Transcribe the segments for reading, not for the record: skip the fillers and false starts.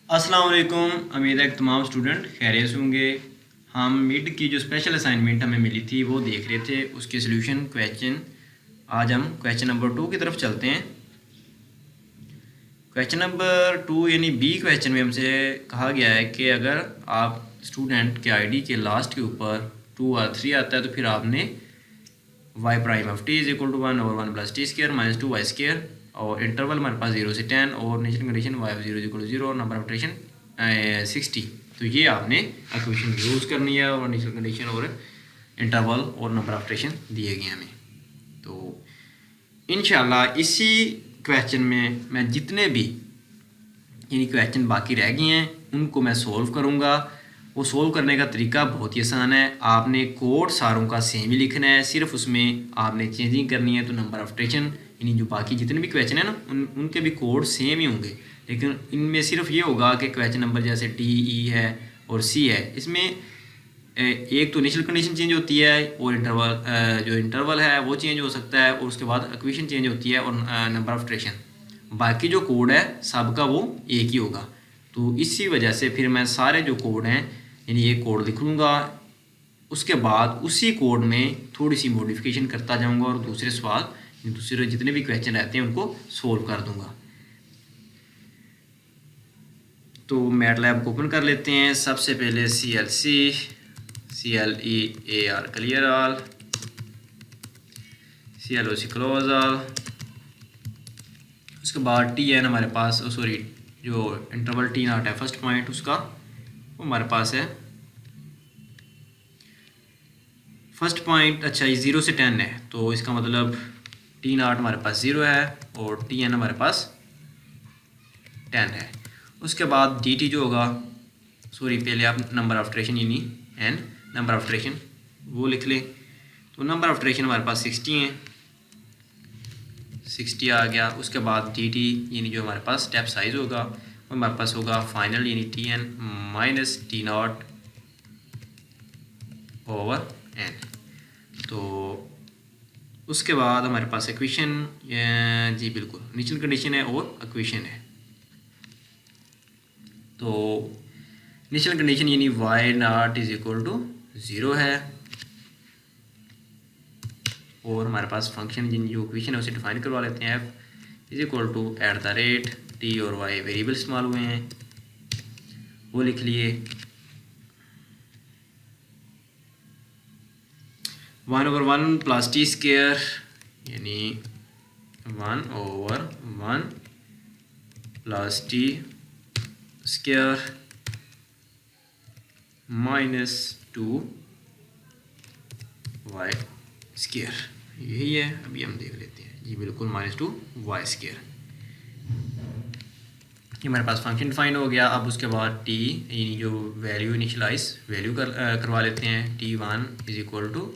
अस्सलाम वालेकुम। उम्मीद है कि तमाम स्टूडेंट खैरियत से होंगे। हम मिड की जो स्पेशल असाइनमेंट हमें मिली थी वो देख रहे थे, उसके सॉल्यूशन क्वेश्चन। आज हम क्वेश्चन नंबर 2 की तरफ चलते हैं। क्वेश्चन नंबर 2 यानी बी क्वेश्चन में हमसे कहा गया है कि अगर आप स्टूडेंट के आईडी के लास्ट के ऊपर 2 और 3 आता है तो फिर आपने Y prime of T is equal to 1/1+t² - 2y² और इंटरवल हमारे पास 0 से 10 और initial condition y of 0 is equal to 0 और नंबर ऑफ इटरेशन 60। तो ये आपने इक्वेशन यूज़ करनी है और इनिशियल कंडीशन और इंटरवल और नंबर ऑफ इटरेशन दिए गए हमें। तो इंशाल्लाह इसी क्वेश्चन में मैं जितने भी यानी क्वेश्चन बाकी रह गए हैं उनको मैं सोल्व करूँगा। वो सोल्व करने का तरीका बहुत ही आसान है। आपने कोड सारों का सेम ही लिखना है, सिर्फ उसमें आपने चेंजिंग करनी है। तो नंबर ऑफ इटरेशन यानी जो बाकी जितने भी क्वेश्चन है ना उनके भी कोड सेम ही होंगे, लेकिन इनमें सिर्फ ये होगा कि क्वेश्चन नंबर जैसे टी ई है और सी है, इसमें एक तो इनिशियल कंडीशन चेंज होती है और इंटरवल है वो चेंज हो सकता है, और उसके बाद इक्वेशन चेंज होती है और नंबर ऑफ इटरेशन। बाकी जो कोड है सबका वो एक ही होगा। तो इसी वजह से फिर मैं सारे जो कोड हैं यानी ये कोड लिख लूँगा, उसके बाद उसी कोड में थोड़ी सी मॉडिफिकेशन करता जाऊँगा और दूसरे जितने भी क्वेश्चन रहते हैं उनको सोल्व कर दूँगा। तो मैटलैब को ओपन कर लेते हैं। सबसे पहले CLEAR clear all, CLOC close all, उसके बाद TN हमारे पास जो इंटरवल T0 है फर्स्ट पॉइंट उसका वो हमारे पास है फर्स्ट पॉइंट। अच्छा ये 0 से 10 है तो इसका मतलब T0 हमारे पास 0 है और TN हमारे पास 10 है। उसके बाद DT जो होगा पहले आप नंबर ऑफ इटरेशन यानी N नंबर ऑफ इटरेशन वो लिख लें। तो नंबर ऑफ इटरेशन हमारे पास 60 है, 60 आ गया। उसके बाद DT यानी जो हमारे पास स्टेप साइज होगा वो हमारे पास होगा फाइनल यानी TN minus T0 over N। तो उसके बाद हमारे पास इक्वेशन जी बिल्कुल इनिशियल कंडीशन है और इक्वेशन है। तो इनिशियल कंडीशन यानी y0 इज इक्वल टू 0 है और हमारे पास फंक्शन जिन जो इक्वेशन है उसे डिफाइन करवा लेते हैं। f is equal to @t और y वेरिएबल इस्तेमाल हुए हैं वो लिख लिए। 1/1+t² यानी 1/1+t² माइनस 2y²। यही है, अभी हम देख लेते हैं जी बिल्कुल -2y²। ये हमारे पास फंक्शन डिफाइन हो गया। अब उसके बाद t यानी जो वैल्यू इनिशलाइज वैल्यू करवा लेते हैं। T1 is equal to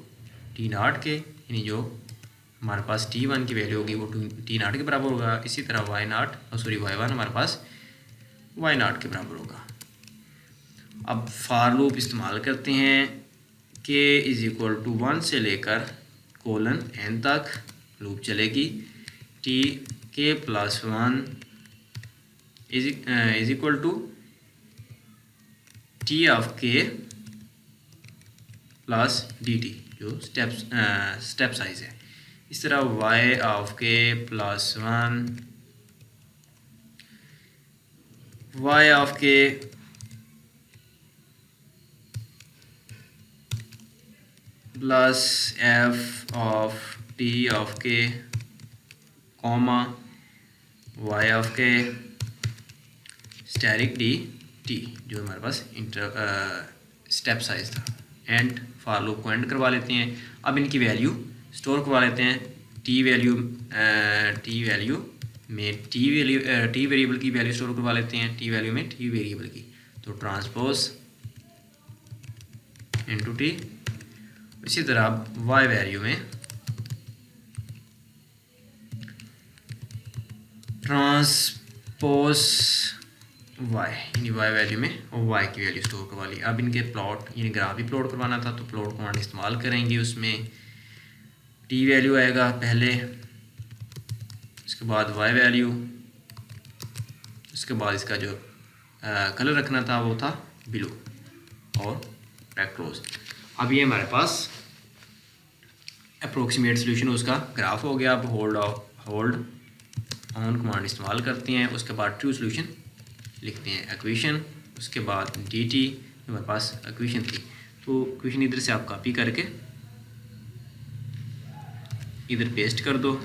T0 के यानी जो हमारे पास T1 की वैल्यू होगी वो T0 के बराबर होगा। इसी तरह y1 हमारे पास y0 के बराबर होगा। अब फॉर लूप इस्तेमाल करते हैं। k इज इक्वल टू 1 से लेकर :n तक लूप चलेगी। k+1 is equal to t of k plus dt जो स्टेप साइज है। इस तरह y of k +1 y of k plus f of t of k comma y of k static dt जो हमारे पास step size था। End for loop को end करवा लेते हैं। अब इनकी वैल्यू स्टोर करवा लेते हैं। t वैल्यू में t वेरिएबल की वैल्यू स्टोर करवा लेते हैं, t वैल्यू में t वेरिएबल की। तो ट्रांसपोज इनटू t। इसी तरह y वैल्यू में ट्रांसपोज y यानी y वैल्यू में y की वैल्यू स्टोर करवा ली। अब इनके प्लॉट यानी ग्राफ भी प्लॉट करवाना था तो प्लॉट कमांड इस्तेमाल करेंगे। उसमें t वैल्यू आएगा पहले, उसके बाद y वैल्यू, उसके बाद इसका जो कलर रखना था वो था ब्लू और रेक्ट्रोज। अब ये हमारे पास अप्रोक्सीमेट सोल्यूशन उसका ग्राफ हो गया। अब होल्ड ऑन कमांड इस्तेमाल करते हैं, उसके बाद ट्रू सोल्यूशन लिखते हैं इक्वेशन, उसके बाद डी टी हमारे पास इक्वेशन थी, तो इक्वेशन इधर से आप कॉपी करके इधर पेस्ट कर दो।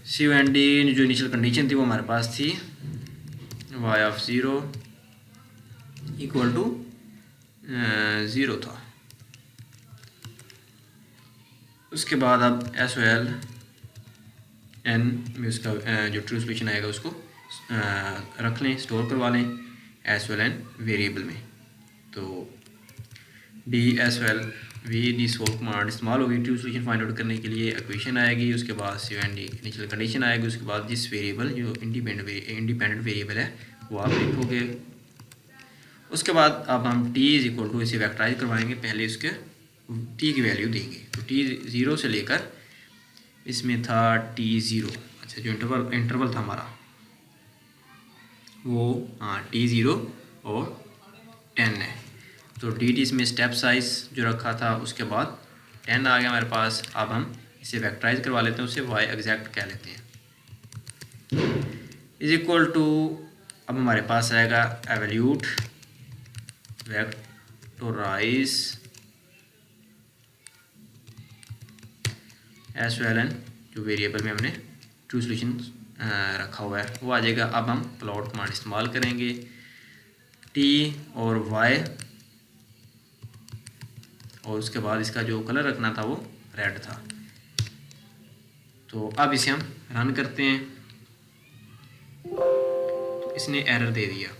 सी एंड डी जो इनिशियल कंडीशन थी वो हमारे पास थी y ऑफ 0 इक्वल टू 0 था। उसके बाद अब एस ओ एल एन में उसका जो ट्रू सोल्यूशन आएगा उसको रख लें, स्टोर करवा लें S O L N variable में। तो D S O L V D solve command इस्तेमाल होगी ट्रू सोल्यूशन फाइंड आउट करने के लिए। इक्वेशन आएगी, उसके बाद सी एंड डी इनिशियल कंडीशन आएगी, उसके बाद जिस वेरिएबल जो इंडिपेंडेंट वेरिएबल है वो आप लिखोगे। उसके बाद अब हम टी इज इक्वल टू इसे वेक्टराइज करवाएंगे, पहले उसके टी की वैल्यू देंगे। तो टी 0 से लेकर इसमें था टी 0, अच्छा जो इंटरवल था हमारा वो टी 0 और 10 है। तो डी टी इसमें स्टेप साइज जो रखा था, उसके बाद 10 आ गया हमारे पास। अब हम इसे वेक्टराइज करवा लेते हैं, उसे वाई एग्जैक्ट कह लेते हैं इज इक्वल टू। अब हमारे पास आएगा evaluate vectorize S O L N जो वेरिएबल में हमने ट्रू सोल्यूशन रखा हुआ है वो आ जाएगा। अब हम प्लॉट कमांड इस्तेमाल करेंगे, टी और वाई, और उसके बाद इसका जो कलर रखना था वो रेड था। तो अब इसे हम रन करते हैं, तो इसने एरर दे दिया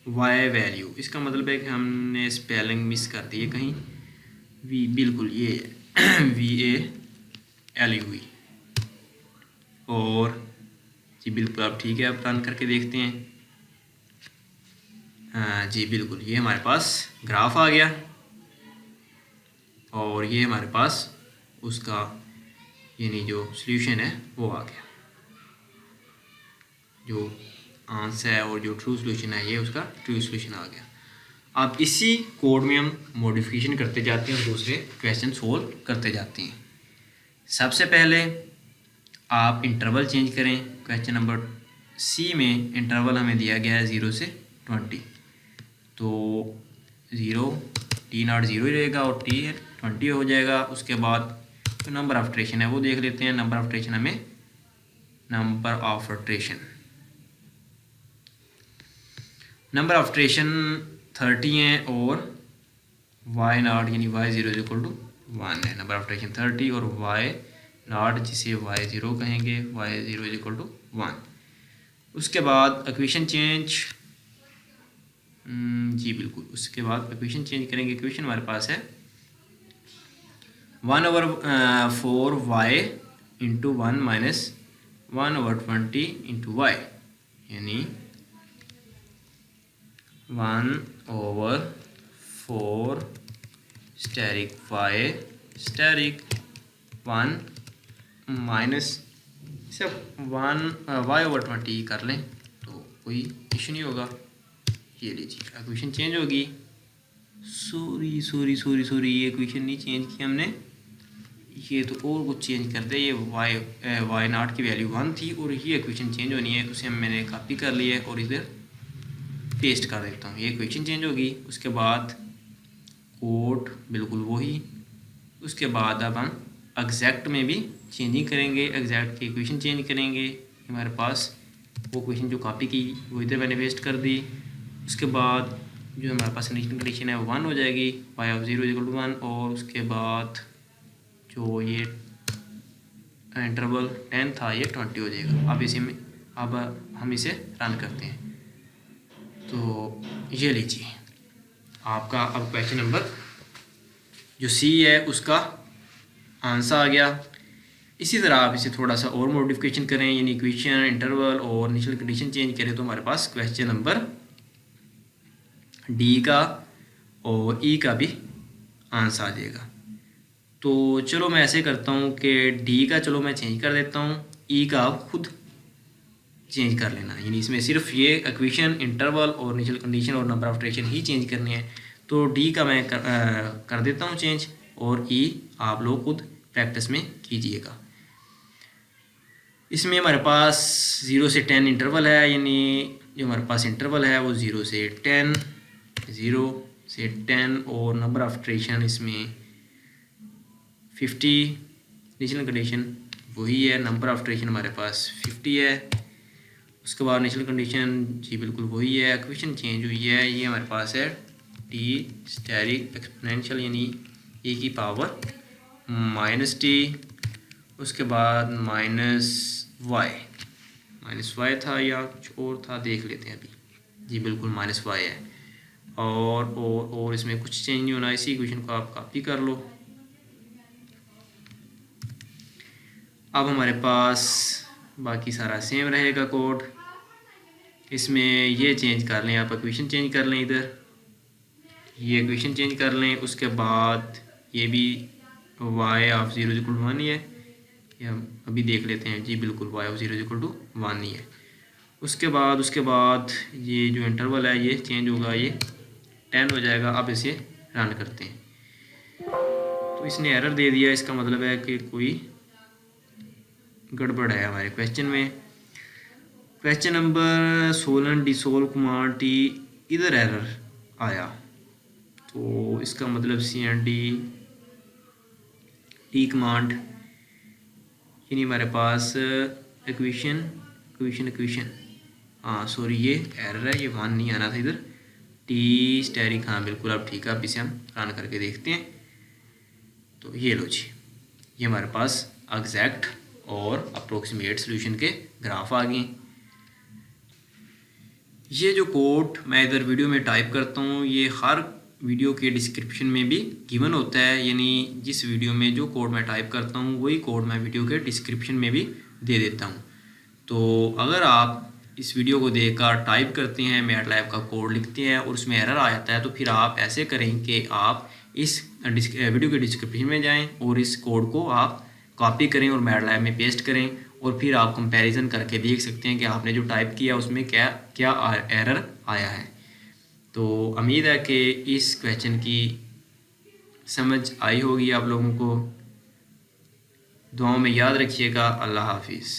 वाई वैल्यू। इसका मतलब है कि हमने स्पेलिंग मिस कर दी है कहीं, वी बिल्कुल ये वी ए एल यू ई, और जी बिल्कुल अब ठीक है। अब रन करके देखते हैं, जी बिल्कुल ये हमारे पास ग्राफ आ गया और ये हमारे पास उसका यानी जो सॉल्यूशन है वो आ गया, जो आंसर है और जो ट्रू सॉल्यूशन है ये उसका ट्रू सॉल्यूशन आ गया। अब इसी कोड में हम मॉडिफिकेशन करते जाते हैं और दूसरे क्वेश्चन सोल्व करते जाते हैं। सबसे पहले आप इंटरवल चेंज करें। क्वेश्चन नंबर सी में इंटरवल हमें दिया गया है 0 से 20, तो 0 टी नॉट 0 ही रहेगा और टी 20 हो जाएगा। उसके बाद जो नंबर ऑफ इटरेशन है वो देख लेते हैं। नंबर ऑफ इटरेशन हमें नंबर ऑफ इटरेशन 30 है और वाई नॉट यानी वाई 0 इज इक्वल टू 1 है। नंबर ऑफ इटरेशन 30 और वाई नॉट जिसे वाई 0 कहेंगे, वाई 0 इज इक्वल टू 1। उसके बाद इक्वेशन चेंज, जी बिल्कुल उसके बाद इक्वेशन चेंज करेंगे। इक्वेशन हमारे पास है 1/4 Y into 1 minus 1/20 into Y, यानी 1/4 स्टेरिक वाई स्टेरिक 1 माइनस सब 1/20 कर लें तो कोई इशू नहीं होगा। ये लीजिए इक्वेशन चेंज होगी। सॉरी ये इक्वेशन नहीं चेंज की हमने, ये तो और कुछ चेंज कर दे। ये वाई नॉट की वैल्यू 1 थी और ये इक्वेशन चेंज होनी है, उसे मैंने कॉपी कर लिया है और इधर पेस्ट कर देता हूँ। ये इक्वेशन चेंज होगी। उसके बाद कोड बिल्कुल वही। उसके बाद अब हम एग्जैक्ट में भी चेंजिंग करेंगे, एग्जैक्ट की इक्वेशन चेंज करेंगे। हमारे पास वो इक्वेशन जो कॉपी की वो इधर मैंने पेस्ट कर दी। उसके बाद जो हमारे पास इनिशियल कंडीशन है वो 1 हो जाएगी, वाई ऑफ 0 इक्वल टू 1, और उसके बाद जो ये इंटरवल 10 था ये 20 हो जाएगा। अब हम इसे रन करते हैं, तो ये लीजिए आपका अब क्वेश्चन नंबर जो सी है उसका आंसर आ गया। इसी तरह आप इसे थोड़ा सा और मॉडिफिकेशन करें, यानी इक्वेशन, इंटरवल और इनिशियल कंडीशन चेंज करें, तो हमारे पास क्वेश्चन नंबर डी का और ई का भी आंसर आ जाएगा। तो चलो मैं ऐसे करता हूँ कि डी का चलो मैं चेंज कर देता हूँ, ई का आप खुद चेंज कर लेना, यानी इसमें सिर्फ ये इक्वेशन, इंटरवल और इनिशियल कंडीशन और number of iteration he change करने हैं। तो डी का मैं कर देता हूँ चेंज, और ई आप लोग खुद प्रैक्टिस में कीजिएगा। इसमें हमारे पास 0 से 10 इंटरवल है, यानी जो हमारे पास इंटरवल है वो 0 से 10, 0 से 10, और नंबर ऑफ इटरेशन इसमें 50, इनिशियल कंडीशन वही है, नंबर ऑफ इटरेशन हमारे पास 50 है। उसके बाद इनिशियल कंडीशन जी बिल्कुल वही है, इक्वेशन चेंज हुई है, ये हमारे पास है टी स्टेरिक एक्सपोनेंशियल यानी e की पावर -t, उसके बाद -y था या कुछ और था, देख लेते हैं अभी। जी बिल्कुल -y है, और इसमें कुछ चेंज नहीं होना, इसी इक्वेशन को आप कॉपी कर लो। अब हमारे पास बाकी सारा सेम रहेगा कोड, इसमें ये चेंज कर लें आप, इक्वेशन चेंज कर लें, इधर ये इक्वेशन चेंज कर लें। उसके बाद ये भी y ऑफ 0 = 1 ही है, या अभी देख लेते हैं। जी बिल्कुल y ऑफ 0 = 1 ही है। उसके बाद ये जो इंटरवल है ये चेंज होगा, ये 10 हो जाएगा। अब इसे रन करते हैं, तो इसने एरर दे दिया, इसका मतलब है कि कोई गड़बड़ है हमारे क्वेश्चन में। Question number 16 dissolve command T, इधर एरर आया, तो इसका मतलब cnd टी कमांड, यानी हमारे पास इक्वेशन हाँ सॉरी ये एरर है, ये 1 नहीं आना था इधर, टी स्टेरिक, हाँ बिल्कुल अब ठीक है। अब इसे हम रन करके देखते हैं, तो ये लो जी, ये हमारे पास एग्जैक्ट और अप्रोक्सीमेट सॉल्यूशन के ग्राफ आ गए। ये जो कोड मैं इधर वीडियो में टाइप करता हूँ, ये हर वीडियो के डिस्क्रिप्शन में भी गिवन होता है, यानी जिस वीडियो में जो कोड मैं टाइप करता हूँ वही कोड मैं वीडियो के डिस्क्रिप्शन में भी दे देता हूँ। तो अगर आप इस वीडियो को देखकर टाइप करते हैं, मैटलैब का कोड लिखते हैं और उसमें एरर आ जाता है, तो फिर आप ऐसे करें कि आप इस वीडियो के डिस्क्रिप्शन में जाएँ और इस कोड को आप कॉपी करें और मैटलैब में पेस्ट करें, और फिर आप कंपैरिजन करके देख सकते हैं कि आपने जो टाइप किया उसमें क्या क्या एरर आया है। तो उम्मीद है कि इस क्वेश्चन की समझ आई होगी आप लोगों को। दुआओं में याद रखिएगा। अल्लाह हाफिज़।